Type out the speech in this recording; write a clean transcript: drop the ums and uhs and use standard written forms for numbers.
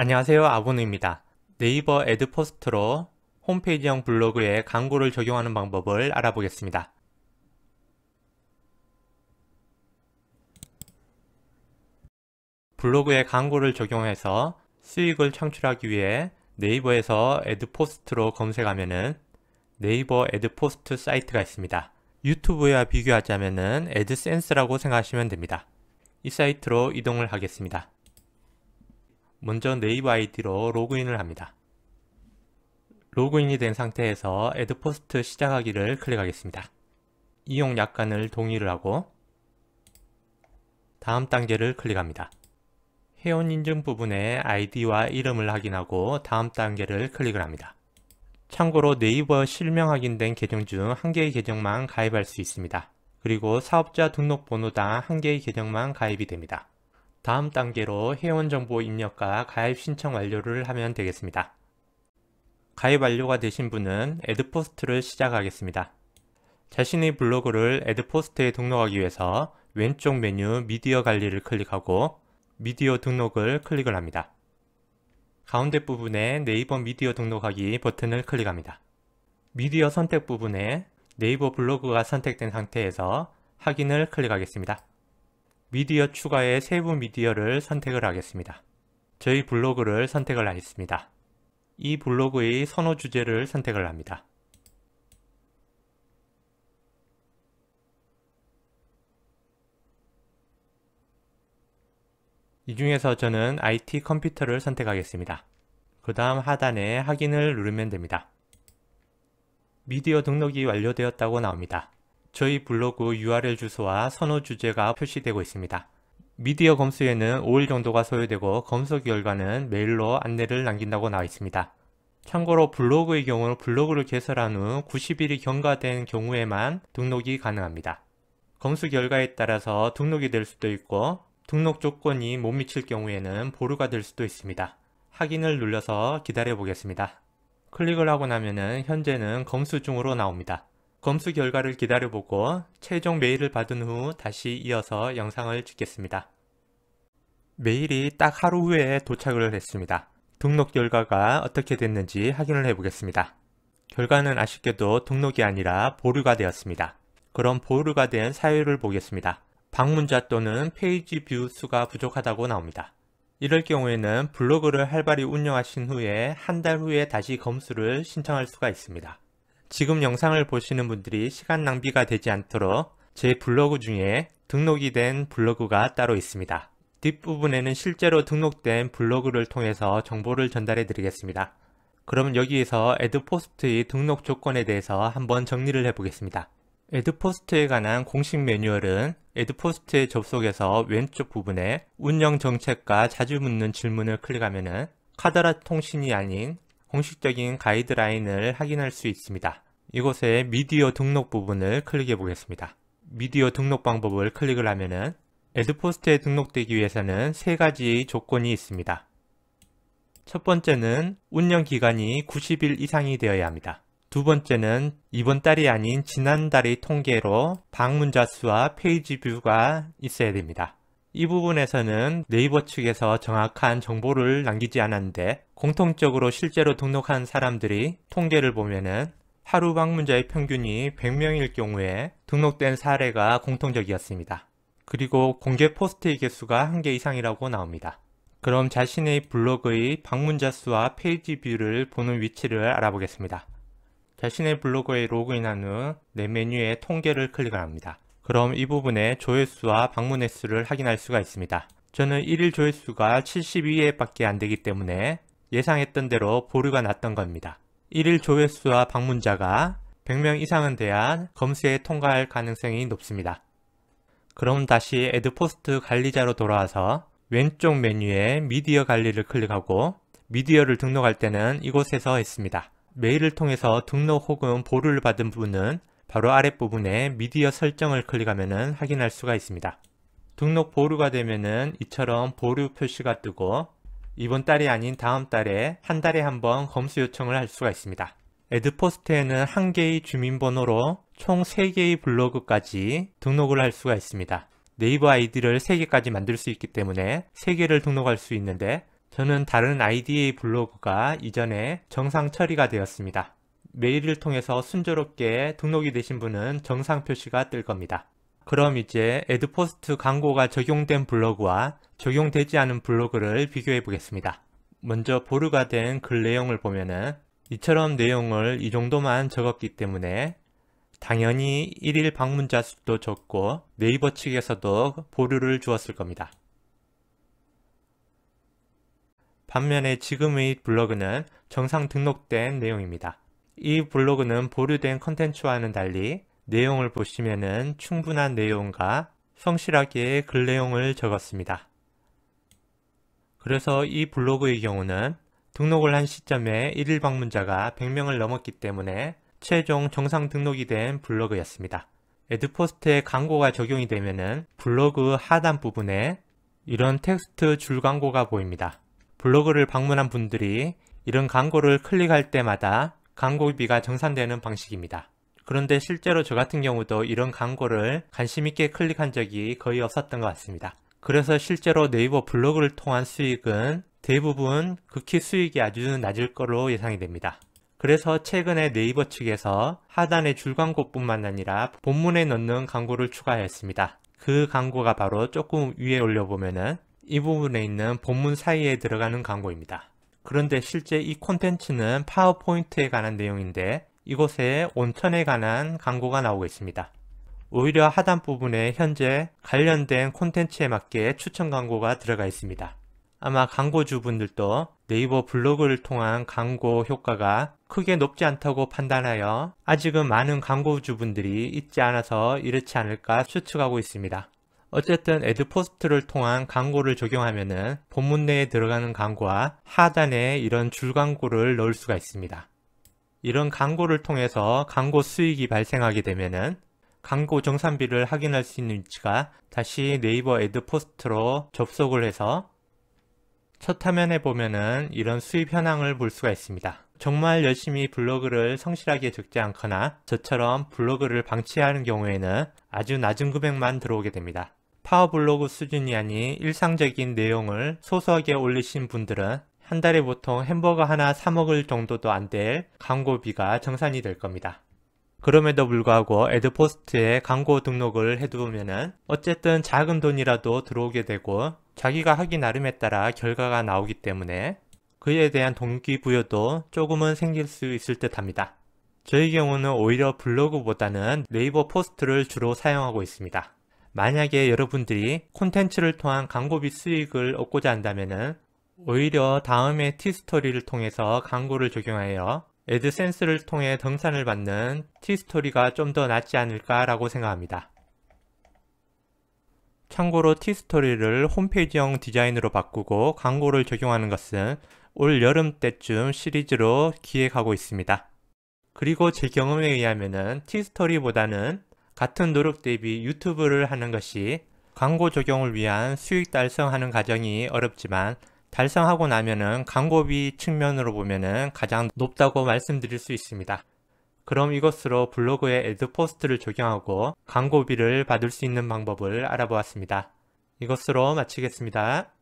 안녕하세요, 아보누입니다. 네이버 애드포스트로 홈페이지형 블로그에 광고를 적용하는 방법을 알아보겠습니다. 블로그에 광고를 적용해서 수익을 창출하기 위해 네이버에서 애드포스트로 검색하면은 네이버 애드포스트 사이트가 있습니다. 유튜브와 비교하자면은 애드센스라고 생각하시면 됩니다. 이 사이트로 이동을 하겠습니다. 먼저 네이버 아이디로 로그인을 합니다. 로그인이 된 상태에서 애드포스트 시작하기를 클릭하겠습니다. 이용 약관을 동의를 하고 다음 단계를 클릭합니다. 회원 인증 부분에 아이디와 이름을 확인하고 다음 단계를 클릭을 합니다. 참고로 네이버 실명 확인된 계정 중 한 개의 계정만 가입할 수 있습니다. 그리고 사업자 등록번호당 한 개의 계정만 가입이 됩니다. 다음 단계로 회원정보 입력과 가입 신청 완료를 하면 되겠습니다. 가입 완료가 되신 분은 애드포스트를 시작하겠습니다. 자신의 블로그를 애드포스트에 등록하기 위해서 왼쪽 메뉴 미디어 관리를 클릭하고 미디어 등록을 클릭을 합니다. 가운데 부분에 네이버 미디어 등록하기 버튼을 클릭합니다. 미디어 선택 부분에 네이버 블로그가 선택된 상태에서 확인을 클릭하겠습니다. 미디어 추가의 세부 미디어를 선택을 하겠습니다. 저희 블로그를 선택을 하겠습니다. 이 블로그의 선호 주제를 선택을 합니다. 이 중에서 저는 IT 컴퓨터를 선택하겠습니다. 그 다음 하단에 확인을 누르면 됩니다. 미디어 등록이 완료되었다고 나옵니다. 저희 블로그 URL 주소와 선호 주제가 표시되고 있습니다. 미디어 검수에는 5일 정도가 소요되고 검수 결과는 메일로 안내를 남긴다고 나와 있습니다. 참고로 블로그의 경우는 블로그를 개설한 후 90일이 경과된 경우에만 등록이 가능합니다. 검수 결과에 따라서 등록이 될 수도 있고 등록 조건이 못 미칠 경우에는 보류가 될 수도 있습니다. 확인을 눌러서 기다려 보겠습니다. 클릭을 하고 나면은 현재는 검수 중으로 나옵니다. 검수 결과를 기다려보고 최종 메일을 받은 후 다시 이어서 영상을 찍겠습니다. 메일이 딱 하루 후에 도착을 했습니다. 등록 결과가 어떻게 됐는지 확인을 해보겠습니다. 결과는 아쉽게도 등록이 아니라 보류가 되었습니다. 그럼 보류가 된 사유를 보겠습니다. 방문자 또는 페이지 뷰 수가 부족하다고 나옵니다. 이럴 경우에는 블로그를 활발히 운영하신 후에 한 달 후에 다시 검수를 신청할 수가 있습니다. 지금 영상을 보시는 분들이 시간 낭비가 되지 않도록 제 블로그 중에 등록이 된 블로그가 따로 있습니다. 뒷부분에는 실제로 등록된 블로그를 통해서 정보를 전달해 드리겠습니다. 그럼 여기에서 애드포스트의 등록 조건에 대해서 한번 정리를 해 보겠습니다. 애드포스트에 관한 공식 매뉴얼은 애드포스트에 접속해서 왼쪽 부분에 운영 정책과 자주 묻는 질문을 클릭하면 카더라 통신이 아닌 공식적인 가이드라인을 확인할 수 있습니다. 이곳에 미디어 등록 부분을 클릭해 보겠습니다. 미디어 등록 방법을 클릭을 하면은 애드포스트에 등록되기 위해서는 세 가지의 조건이 있습니다. 첫 번째는 운영 기간이 90일 이상이 되어야 합니다. 두 번째는 이번 달이 아닌 지난달의 통계로 방문자 수와 페이지 뷰가 있어야 됩니다. 이 부분에서는 네이버 측에서 정확한 정보를 남기지 않았는데 공통적으로 실제로 등록한 사람들이 통계를 보면은 하루 방문자의 평균이 100명일 경우에 등록된 사례가 공통적이었습니다. 그리고 공개 포스트의 개수가 1개 이상이라고 나옵니다. 그럼 자신의 블로그의 방문자 수와 페이지 뷰를 보는 위치를 알아보겠습니다. 자신의 블로그에 로그인한 후 내 메뉴에 통계를 클릭을 합니다. 그럼 이 부분에 조회수와 방문 횟수를 확인할 수가 있습니다. 저는 1일 조회수가 72회 밖에 안 되기 때문에 예상했던 대로 보류가 났던 겁니다. 1일 조회수와 방문자가 100명 이상은 돼야 검수에 통과할 가능성이 높습니다. 그럼 다시 애드포스트 관리자로 돌아와서 왼쪽 메뉴에 미디어 관리를 클릭하고 미디어를 등록할 때는 이곳에서 했습니다. 메일을 통해서 등록 혹은 보류를 받은 분은 바로 아랫부분에 미디어 설정을 클릭하면 확인할 수가 있습니다. 등록 보류가 되면은 이처럼 보류 표시가 뜨고 이번 달이 아닌 다음 달에 한 달에 한 번 검수 요청을 할 수가 있습니다. 애드포스트에는 한 개의 주민번호로 총 3개의 블로그까지 등록을 할 수가 있습니다. 네이버 아이디를 3개까지 만들 수 있기 때문에 3개를 등록할 수 있는데 저는 다른 아이디의 블로그가 이전에 정상 처리가 되었습니다. 메일을 통해서 순조롭게 등록이 되신 분은 정상 표시가 뜰 겁니다. 그럼 이제 애드포스트 광고가 적용된 블로그와 적용되지 않은 블로그를 비교해 보겠습니다. 먼저 보류가 된 글 내용을 보면은 이처럼 내용을 이 정도만 적었기 때문에 당연히 1일 방문자 수도 적고 네이버 측에서도 보류를 주었을 겁니다. 반면에 지금의 블로그는 정상 등록된 내용입니다. 이 블로그는 보류된 컨텐츠와는 달리 내용을 보시면은 충분한 내용과 성실하게 글 내용을 적었습니다. 그래서 이 블로그의 경우는 등록을 한 시점에 1일 방문자가 100명을 넘었기 때문에 최종 정상 등록이 된 블로그였습니다. 애드포스트에 광고가 적용이 되면은 블로그 하단 부분에 이런 텍스트 줄 광고가 보입니다. 블로그를 방문한 분들이 이런 광고를 클릭할 때마다 광고비가 정산되는 방식입니다. 그런데 실제로 저 같은 경우도 이런 광고를 관심 있게 클릭한 적이 거의 없었던 것 같습니다. 그래서 실제로 네이버 블로그를 통한 수익은 대부분 극히 수익이 아주 낮을 거로 예상이 됩니다. 그래서 최근에 네이버 측에서 하단의 줄 광고뿐만 아니라 본문에 넣는 광고를 추가했습니다. 그 광고가 바로 조금 위에 올려보면은 이 부분에 있는 본문 사이에 들어가는 광고입니다. 그런데 실제 이 콘텐츠는 파워포인트에 관한 내용인데 이곳에 온천에 관한 광고가 나오고 있습니다. 오히려 하단 부분에 현재 관련된 콘텐츠에 맞게 추천 광고가 들어가 있습니다. 아마 광고주분들도 네이버 블로그를 통한 광고 효과가 크게 높지 않다고 판단하여 아직은 많은 광고주분들이 있지 않아서 이렇지 않을까 추측하고 있습니다. 어쨌든 애드포스트를 통한 광고를 적용하면은 본문 내에 들어가는 광고와 하단에 이런 줄 광고를 넣을 수가 있습니다. 이런 광고를 통해서 광고 수익이 발생하게 되면은 광고 정산비를 확인할 수 있는 위치가 다시 네이버 애드포스트로 접속을 해서 첫 화면에 보면은 이런 수입 현황을 볼 수가 있습니다. 정말 열심히 블로그를 성실하게 적지 않거나 저처럼 블로그를 방치하는 경우에는 아주 낮은 금액만 들어오게 됩니다. 파워블로그 수준이 아닌 일상적인 내용을 소소하게 올리신 분들은 한 달에 보통 햄버거 하나 사 먹을 정도도 안 될 광고비가 정산이 될 겁니다. 그럼에도 불구하고 애드포스트에 광고 등록을 해두면은 어쨌든 작은 돈이라도 들어오게 되고 자기가 하기 나름에 따라 결과가 나오기 때문에 그에 대한 동기부여도 조금은 생길 수 있을 듯 합니다. 저희 경우는 오히려 블로그보다는 네이버 포스트를 주로 사용하고 있습니다. 만약에 여러분들이 콘텐츠를 통한 광고비 수익을 얻고자 한다면은 오히려 다음에 티스토리를 통해서 광고를 적용하여 애드센스를 통해 등산을 받는 티스토리가 좀 더 낫지 않을까 라고 생각합니다. 참고로 티스토리를 홈페이지형 디자인으로 바꾸고 광고를 적용하는 것은 올 여름 때쯤 시리즈로 기획하고 있습니다. 그리고 제 경험에 의하면은 티스토리보다는 같은 노력 대비 유튜브를 하는 것이 광고 적용을 위한 수익 달성하는 과정이 어렵지만 달성하고 나면은 광고비 측면으로 보면은 가장 높다고 말씀드릴 수 있습니다. 그럼 이것으로 블로그에 애드포스트를 적용하고 광고비를 받을 수 있는 방법을 알아보았습니다. 이것으로 마치겠습니다.